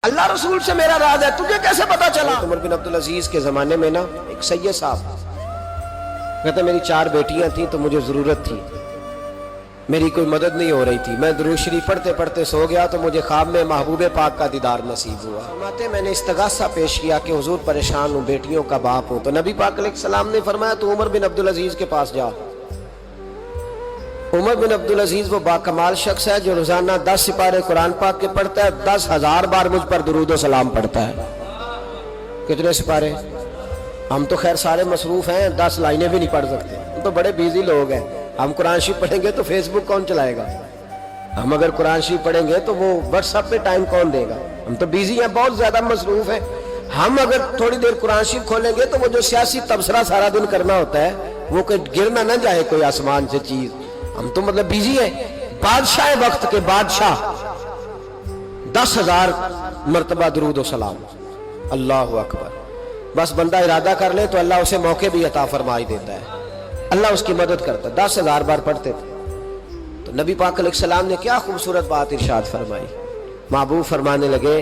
اللہ رسول سے میرا راز ہے، تجھے کیسے پتا چلا؟ عمر بن عبدالعزیز کے زمانے میں نا ایک سید صاحب کہتے میری 4 بیٹیاں تھیں تو مجھے ضرورت تھی، میری کوئی مدد نہیں ہو رہی تھی، میں درود شریف پڑھتے پڑھتے سو گیا تو مجھے خواب میں محبوب پاک کا دیدار نصیب ہوا۔ فرماتے میں نے استغاثہ پیش کیا کہ حضور پریشان ہوں، بیٹیوں کا باپ ہوں، تو نبی پاک علیہ السلام نے فرمایا تو عمر بن عبدالعزیز کے پاس جا۔ عمر بن عبدالعزیز وہ باکمال شخص ہے جو روزانہ 10 سپارے قرآن پاک کے پڑھتا ہے، 10,000 بار مجھ پر درود و سلام پڑھتا ہے۔ کتنے سپارے؟ ہم تو خیر سارے مصروف ہیں، 10 لائنیں بھی نہیں پڑھ سکتے، ہم تو بڑے بیزی لوگ ہیں۔ ہم قرآن شریف پڑھیں گے تو فیس بک کون چلائے گا؟ ہم اگر قرآن شریف پڑھیں گے تو وہ واٹس ایپ پہ ٹائم کون دے گا؟ ہم تو بیزی ہیں، بہت زیادہ مصروف ہیں۔ ہم اگر تھوڑی دیر قرآن شریف کھولیں گے تو وہ جو سیاسی تبصرہ سارا دن کرنا ہوتا ہے وہ کوئی گرنا نہ جائے کوئی آسمان سے چیز، ہم تو مطلب بیزی ہیں۔ بادشاہ وقت کے بادشاہ 10,000 مرتبہ درود و سلام، اللہ اکبر۔ بس بندہ ارادہ کر لے تو اللہ اسے موقع بھی عطا فرمائی دیتا ہے، اللہ اس کی مدد کرتا ہے۔ 10,000 بار پڑھتے تھے تو نبی پاک علیہ السلام نے کیا خوبصورت بات ارشاد فرمائی۔ محبوب فرمانے لگے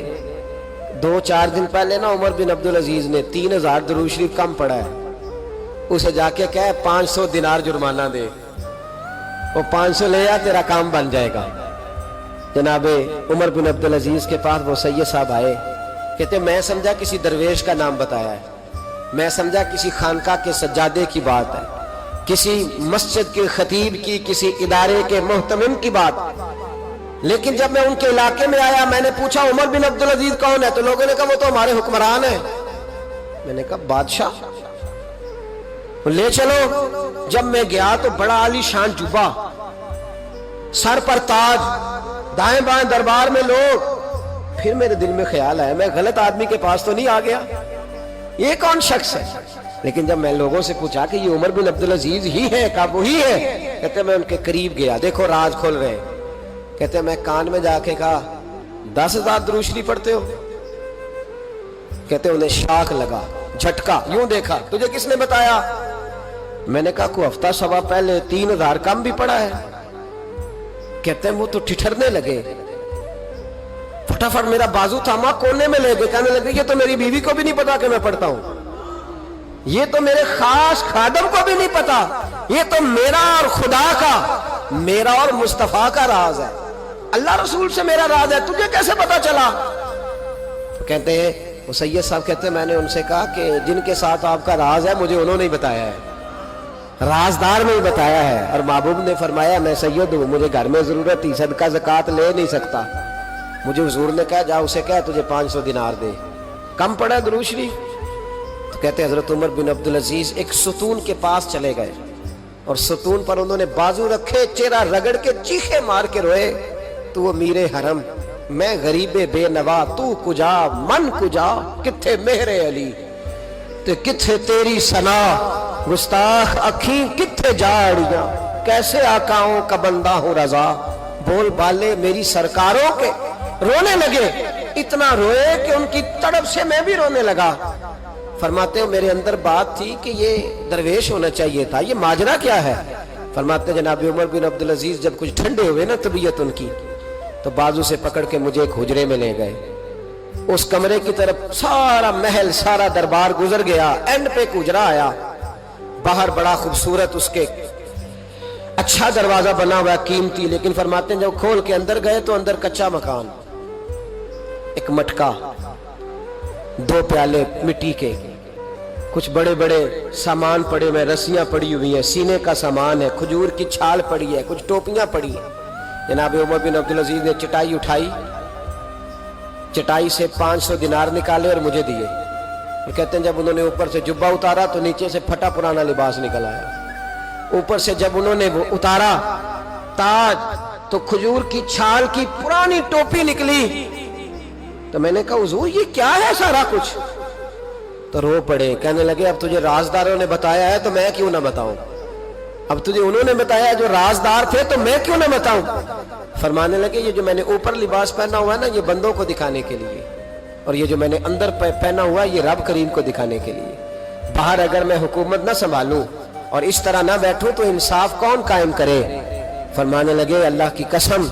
2-4 دن پہلے نا عمر بن عبدالعزیز نے 3,000 درود شریف کم پڑھا ہے، اسے جا کے کہے 500 دینار جرمانہ دے، وہ 500 لے آ، تیرا کام بن جائے گا۔ جناب عمر بن عبدالعزیز کے پاس وہ سید صاحب آئے، کہتے میں سمجھا کسی درویش کا نام بتایا ہے، میں سمجھا کسی خانقاہ کے سجادے کی بات ہے، کسی مسجد کے خطیب کی، کسی ادارے کے محتمم کی بات، لیکن جب میں ان کے علاقے میں آیا میں نے پوچھا عمر بن عبدالعزیز کون ہے تو لوگوں نے کہا وہ تو ہمارے حکمران ہیں۔ میں نے کہا بادشاہ لے چلو۔ جب میں گیا تو بڑا عالی شان جبہ، سر پر تاج، دائیں بائیں دربار میں لوگ۔ پھر میرے دل میں خیال آیا میں غلط آدمی کے پاس تو نہیں آ گیا، یہ کون شخص ہے؟ لیکن جب میں لوگوں سے پوچھا کہ یہ عمر بن عبدالعزیز ہی ہے، کہا وہی ہے۔ کہتے میں ان کے قریب گیا، دیکھو راز کھول رہے ہیں۔ کہتے میں کان میں جا کے کہا 10,000 درود شریف پڑھتے ہو؟ کہتے انہیں شاک لگا، جھٹکا، یوں دیکھا تجھے کس نے بتایا؟ میں نے کہا کوئی ہفتہ سوا پہلے 3,000 کم بھی پڑھا ہے۔ کہتے ہیں وہ تو ٹھٹھرنے لگے، فٹافٹ میرا بازو تھاما، کونے میں لے گئے، کہنے لگے یہ تو میری بیوی کو بھی نہیں پتا کہ میں پڑھتا ہوں، یہ تو میرے خاص خادم کو بھی نہیں پتا، یہ تو میرا اور خدا کا، میرا اور مصطفیٰ کا راز ہے، اللہ رسول سے میرا راز ہے، تجھے کیسے پتا چلا؟ تو کہتے ہیں وہ سید صاحب کہتے ہیں میں نے ان سے کہا کہ جن کے ساتھ آپ کا راز ہے مجھے انہوں نے ہی بتایا ہے، رازدار میں ہی بتایا ہے۔ اور محبوب نے فرمایا میں سید ہوں، مجھے گھر میں ضرورت تھی، صدقہ زکوٰۃ لے نہیں سکتا، مجھے حضور نے کہا جا اسے کہہ تجھے 500 دینار دے، کم پڑھا درود شریف؟ تو کہتے ہیں حضرت عمر بن عبدالعزیز ایک ستون کے پاس چلے گئے اور ستون پر انہوں نے بازو رکھے، چہرہ رگڑ کے چیخے مار کے روئے، تو وہ میرے حرم، میں غریب بے نوا، تو کجا من کجا، کتھے مہر علی تے کتھے تیری ثنا، گستاخ اکھیں کتھے جاڑیاں، کیسے آقاؤں کا بندہ ہوں رضا، بول بالے میری سرکاروں کے۔ رونے لگے، اتنا روئے کہ ان کی تڑپ سے میں بھی رونے لگا۔ فرماتے ہیں میرے اندر بات تھی کہ یہ درویش ہونا چاہیے تھا، یہ ماجرا کیا ہے؟ فرماتے ہیں جناب عمر بن عبدالعزیز جب کچھ ٹھنڈے ہوئے نا طبیعت ان کی، تو بازو سے پکڑ کے مجھے ایک حجرے میں لے گئے، اس کمرے کی طرف سارا محل سارا دربار گزر گیا، اینڈ پہ حجرا آیا، باہر بڑا خوبصورت اس کے اچھا دروازہ بنا ہوا قیمتی، لیکن فرماتے ہیں جب کھول کے اندر گئے تو اندر کچا مکان، ایک مٹکا، 2 پیالے مٹی کے، کچھ بڑے بڑے سامان پڑے ہوئے، رسیاں پڑی ہوئی ہیں، سینے کا سامان ہے، کھجور کی چھال پڑی ہے، کچھ ٹوپیاں پڑی ہیں۔ جناب عمر بن عبدالعزیز نے چٹائی اٹھائی، چٹائی سے 500 دینار نکالے اور مجھے دیے۔ اور کہتے ہیں جب انہوں نے اوپر سے جبہ اتارا تو نیچے سے پھٹا پرانا لباس نکل آیا، اوپر سے جب انہوں نے وہ اتارا تاج تو کھجور کی چھال کی پرانی ٹوپی نکلی، تو میں نے کہا حضور یہ کیا ہے سارا کچھ؟ تو رو پڑے، کہنے لگے اب تجھے رازداروں نے بتایا ہے تو میں کیوں نہ بتاؤں، اب تجھے انہوں نے بتایا جو رازدار تھے تو میں کیوں نہ بتاؤں؟ فرمانے لگے یہ جو میں نے اوپر لباس پہنا ہوا ہے نا یہ بندوں کو دکھانے کے لیے، اور یہ جو میں نے اندر پہنا ہوا ہے یہ رب کریم کو دکھانے کے لیے، باہر اگر میں حکومت نہ سنبھالوں اور اس طرح نہ بیٹھوں تو انصاف کون قائم کرے؟ فرمانے لگے اللہ کی قسم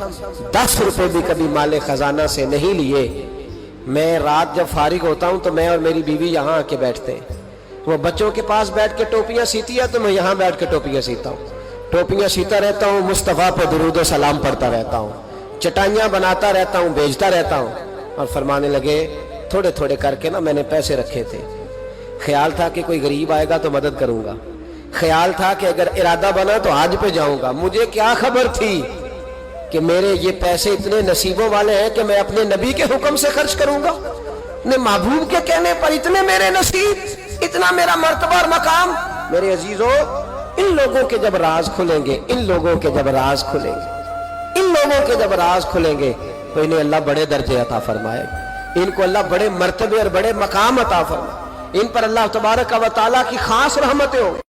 10 روپے بھی کبھی مال خزانہ سے نہیں لیے، میں رات جب فارغ ہوتا ہوں تو میں اور میری بیوی یہاں آ کے بیٹھتے ہیں. وہ بچوں کے پاس بیٹھ کے ٹوپیاں سیتی ہے تو میں یہاں بیٹھ کے ٹوپیاں سیتا ہوں. ٹوپیاں سیتا رہتا ہوں, مصطفیٰ پہ درود و سلام پڑھتا رہتا ہوں, چٹائیاں بناتا رہتا ہوں, بیچتا رہتا ہوں. اور فرمانے لگے تھوڑے تھوڑے کر کے نا میں نے پیسے رکھے تھے, خیال تھا کہ کوئی غریب آئے گا تو مدد کروں گا, خیال تھا کہ اگر ارادہ بنا تو حج پہ جاؤں گا. مجھے کیا خبر تھی کہ میرے یہ پیسے اتنے نصیبوں والے ہیں کہ میں اپنے نبی کے حکم سے خرچ کروں گا, اپنے محبوب کے کہنے پر. اتنے میرے نصیب, اتنا میرا مرتبہ اور مقام. میرے عزیزو, ان لوگوں کے جب راز کھلیں گے, ان لوگوں کے جب راز کھلیں گے, ان لوگوں کے جب راز کھلیں گے تو انہیں اللہ بڑے درجے عطا فرمائے, ان کو اللہ بڑے مرتبے اور بڑے مقام عطا فرمائے, ان پر اللہ تبارک و تعالیٰ کی خاص رحمتیں ہوں.